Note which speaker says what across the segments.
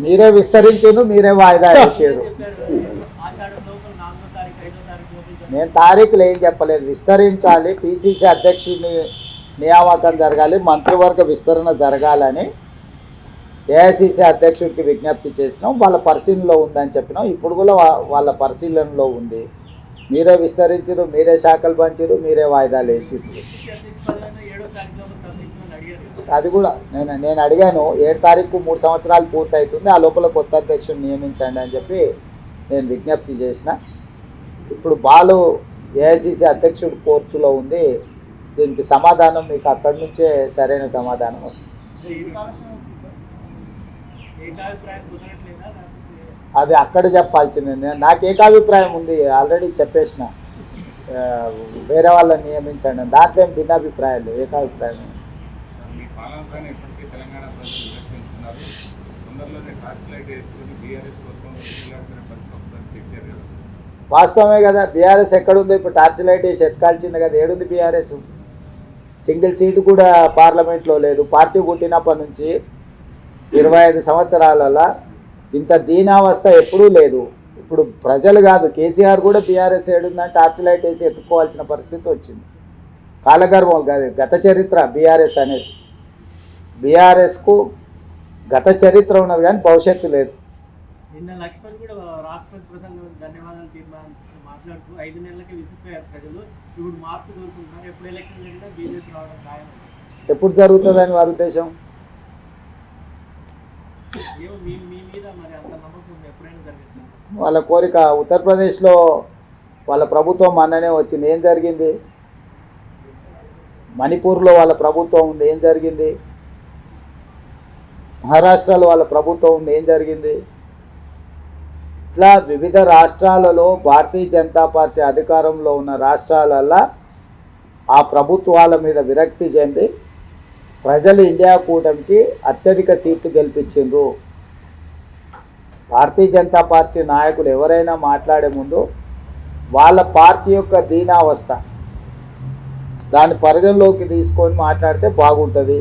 Speaker 1: మీరే విస్తరించారు, మీరే వాయిదా వేసారు. నేను తారీఖులు ఏం చెప్పలేదు. విస్తరించాలి, పిసిసి అధ్యక్షుడిని నియామకం జరగాలి, మంత్రివర్గ విస్తరణ జరగాలని ఏఐసిసి అధ్యక్షుడికి విజ్ఞప్తి చేసినాం. వాళ్ళ పరిశీలనలో ఉందని చెప్పినాం. ఇప్పుడు కూడా వాళ్ళ పరిశీలనలో ఉంది. మీరే విస్తరించారు, మీరే శాఖలు పంచారు, మీరే వాయిదాలు వేసారు. అది కూడా నేను అడిగాను. 7 తారీఖు 3 సంవత్సరాలు పూర్తి అవుతుంది, ఆ లోపల కొత్త అధ్యక్షుడిని నియమించండి అని చెప్పి నేను విజ్ఞప్తి చేసిన. ఇప్పుడు బాలు ఏఐసిసి అధ్యక్షుడు కోర్టులో ఉంది. దీనికి సమాధానం మీకు అక్కడి నుంచే సరైన సమాధానం వస్తుంది. అది అక్కడ చెప్పాల్సింది. నాకు ఏకాభిప్రాయం ఉంది, ఆల్రెడీ చెప్పేసిన. వేరే వాళ్ళని నియమించండి, దాంట్లో ఏం భిన్నాభిప్రాయాలు, ఏకాభిప్రాయం. వాస్తవమే కదా. బీఆర్ఎస్ ఎక్కడుందో ఇప్పుడు టార్చ్ లైట్ వేసి ఎత్కాల్సింది కదా. ఏడుంది బీఆర్ఎస్? సింగిల్ సీటు కూడా పార్లమెంట్లో లేదు. పార్టీ పుట్టినప్పటి నుంచి 25 సంవత్సరాలలో ఇంత దీనావస్థ ఎప్పుడూ లేదు. ఇప్పుడు ప్రజలు కాదు, కేసీఆర్ కూడా బీఆర్ఎస్ ఏడుందని టార్చ్ లైట్ వేసి ఎత్తుకోవాల్సిన పరిస్థితి వచ్చింది. కాలగర్వం కాదు, గత చరిత్ర బీఆర్ఎస్ అనేది. బీఆర్ఎస్కు గత చరిత్ర ఉన్నది కానీ భవిష్యత్తు లేదు.
Speaker 2: నిన్న లక్ష్మణ్ కూడా రాష్ట్రపతి ప్రసంగం ధన్యవాదాలు మాట్లాడుతూ 5 నెలలకే విసిపోయారు ప్రజలు, ఇప్పుడు మార్పు కోరుకుంటున్నారు, ఎప్పుడు ఎలక్షన్ జరిగినా బీజేపీ రావడం ఖాయం.
Speaker 1: ఎప్పుడు జరుగుతుందని వారి ఉద్దేశం?
Speaker 2: మీ మీద మరి అంత నమ్మకం ఎప్పుడైనా జరుగుతుంది?
Speaker 1: వాళ్ళ కోరిక. ఉత్తరప్రదేశ్లో వాళ్ళ ప్రభుత్వం మొన్ననే వచ్చింది, ఏం జరిగింది? మణిపూర్లో వాళ్ళ ప్రభుత్వం ఉంది, ఏం జరిగింది? మహారాష్ట్రలో వాళ్ళ ప్రభుత్వం ఉంది, ఏం జరిగింది? ఇట్లా వివిధ రాష్ట్రాలలో భారతీయ జనతా పార్టీ అధికారంలో ఉన్న రాష్ట్రాలలో ఆ ప్రభుత్వాల మీద విరక్తి చెంది ప్రజలు ఇండియా కూటమికి అత్యధిక సీట్లు గెలిపించిండ్రు. భారతీయ జనతా పార్టీ నాయకులు ఎవరైనా మాట్లాడే ముందు వాళ్ళ పార్టీ యొక్క దీనావస్థ దాన్ని పరిగణలోకి తీసుకొని మాట్లాడితే బాగుంటుంది.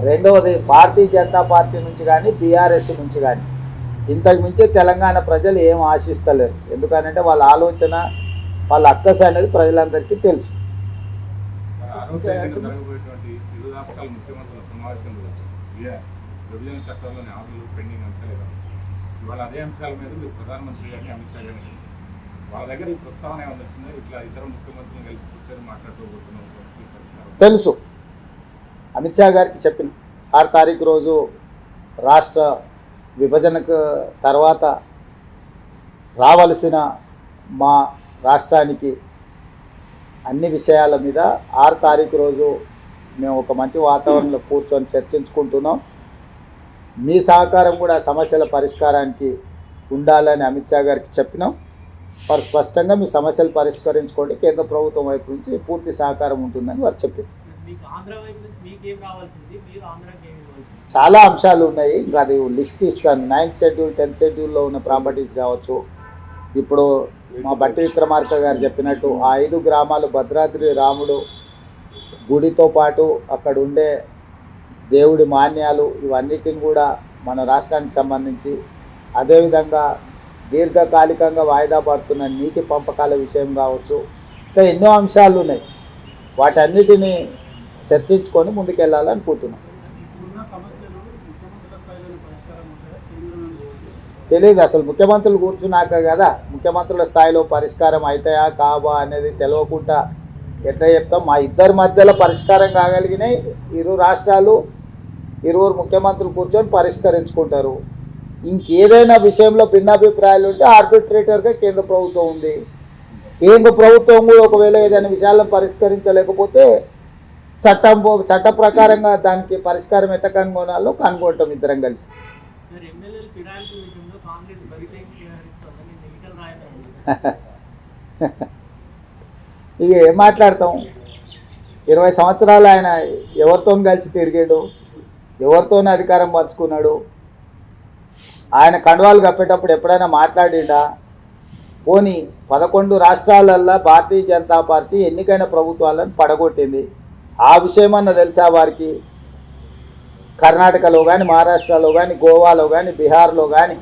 Speaker 1: రెండవది, భారతీయ జనతా పార్టీ నుంచి కానీ బీఆర్ఎస్ నుంచి కానీ ఇంతకు మించి తెలంగాణ ప్రజలు ఏం ఆశిస్తలేరు. ఎందుకనంటే వాళ్ళ ఆలోచన, వాళ్ళ అక్కస అనేది ప్రజలందరికీ తెలుసు. తెలుసు, అమిత్ షా గారికి చెప్పిన 6 తారీఖు రోజు రాష్ట్ర విభజనకు తర్వాత రావలసిన మా రాష్ట్రానికి అన్ని విషయాల మీద 6 తారీఖు రోజు మేము ఒక మంచి వాతావరణంలో కూర్చొని చర్చించుకుంటున్నాం. మీ సహకారం కూడా సమస్యల పరిష్కారానికి ఉండాలని అమిత్ షా గారికి చెప్పినాం. వారు స్పష్టంగా మీ సమస్యలు పరిష్కరించుకోండి, కేంద్ర ప్రభుత్వం వైపు నుంచి పూర్తి సహకారం ఉంటుందని వారు చెప్పారు. చాలా అంశాలు ఉన్నాయి, ఇంకా అది లిస్ట్ ఇస్తాను. 9th షెడ్యూల్ 10th షెడ్యూల్లో ఉన్న ప్రాపర్టీస్ కావచ్చు. ఇప్పుడు మా బట్టి విక్రమార్క గారు చెప్పినట్టు ఆ 5 గ్రామాలు భద్రాద్రి రాముడు గుడితో పాటు అక్కడ ఉండే దేవుడి మాన్యాలు ఇవన్నిటిని కూడా మన రాష్ట్రానికి సంబంధించి, అదేవిధంగా దీర్ఘకాలికంగా వాయిదా పడుతున్న నీటి పంపకాల విషయం కావచ్చు, ఇంకా ఎన్నో అంశాలు ఉన్నాయి. వాటన్నిటిని చర్చించుకొని ముందుకెళ్ళాలనుకుంటున్నాం. తెలియదు అసలు, ముఖ్యమంత్రులు కూర్చున్నాక కదా ముఖ్యమంత్రుల స్థాయిలో పరిష్కారం అవుతాయా కావా అనేది తెలియకుండా ఎట్లా చెప్తాం. మా ఇద్దరి మధ్యలో పరిష్కారం కాగలిగినాయి. 2 రాష్ట్రాలు 2 ముఖ్యమంత్రులు కూర్చొని పరిష్కరించుకుంటారు. ఇంకేదైనా విషయంలో భిన్నాభిప్రాయాలు ఉంటే ఆర్బిట్రేటర్గా కేంద్ర ప్రభుత్వం ఉంది. కేంద్ర ప్రభుత్వం కూడా ఒకవేళ ఏదైనా విషయాలను పరిష్కరించలేకపోతే చట్ట ప్రకారంగా దానికి పరిష్కారం ఎట్లా కనుగొనాలో కనుగొంటాం ఇద్దరం కలిసి. ఇక ఏం మాట్లాడతాం? 20 సంవత్సరాలు ఆయన ఎవరితో కలిసి తిరిగాడు, ఎవరితోనే అధికారం పంచుకున్నాడు. ఆయన కండువాలు కప్పేటప్పుడు ఎప్పుడైనా మాట్లాడిండా? పోనీ 11 రాష్ట్రాలల్లో భారతీయ జనతా పార్టీ ఎన్నికైన ప్రభుత్వాలను పడగొట్టింది. ఆ విషయమన్నా తెలుసా వారికి? కర్ణాటకలో కానీ, మహారాష్ట్రలో కానీ, గోవాలో కానీ, బీహార్లో కానీ,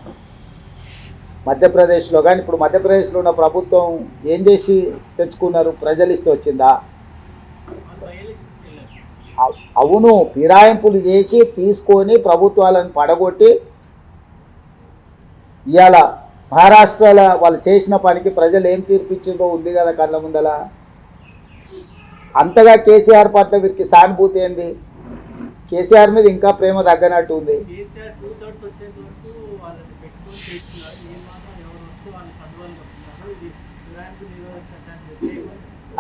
Speaker 1: మధ్యప్రదేశ్లో కానీ. ఇప్పుడు మధ్యప్రదేశ్లో ఉన్న ప్రభుత్వం ఏం చేసి తెచ్చుకున్నారు? ప్రజలు ఇస్తే వచ్చిందా? అవును, ఫిరాయింపులు చేసి తీసుకొని ప్రభుత్వాలను పడగొట్టి ఇవాళ మహారాష్ట్రలో వాళ్ళు చేసిన పనికి ప్రజలు ఏం తీర్పిచ్చిందో ఉంది కదా కళ్ళ ముందల. అంతగా కేసీఆర్ పట్ల వీరికి సానుభూతి ఏంది? కేసీఆర్ మీద ఇంకా ప్రేమ తగ్గనట్టు ఉంది.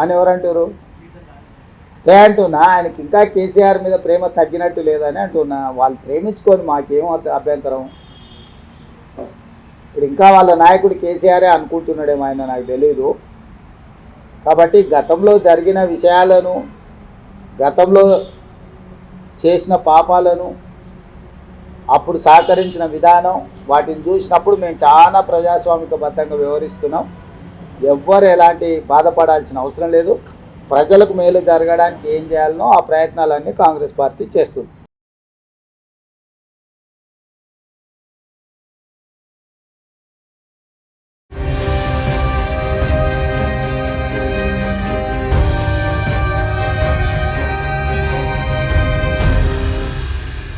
Speaker 1: అని ఎవరంటారు? అంటున్నా ఆయనకి ఇంకా కేసీఆర్ మీద ప్రేమ తగ్గినట్టు లేదని అంటున్నా. వాళ్ళు ప్రేమించుకొని మాకేం అభ్యంతరం. ఇప్పుడు ఇంకా వాళ్ళ నాయకుడు కేసీఆరే అనుకుంటున్నాడేమో ఆయన, నాకు తెలీదు. కాబట్టి గతంలో జరిగిన విషయాలను, గతంలో చేసిన పాపాలను, అప్పుడు సహకరించిన విధానం, వాటిని చూసినప్పుడు మేము చాలా ప్రజాస్వామికబద్ధంగా వ్యవహరిస్తున్నాం. ఎవ్వరు ఎలాంటి బాధపడాల్సిన అవసరం లేదు. ప్రజలకు మేలు జరగడానికి ఏం చేయాలనో ఆ ప్రయత్నాలన్నీ కాంగ్రెస్ పార్టీ చేస్తుంది.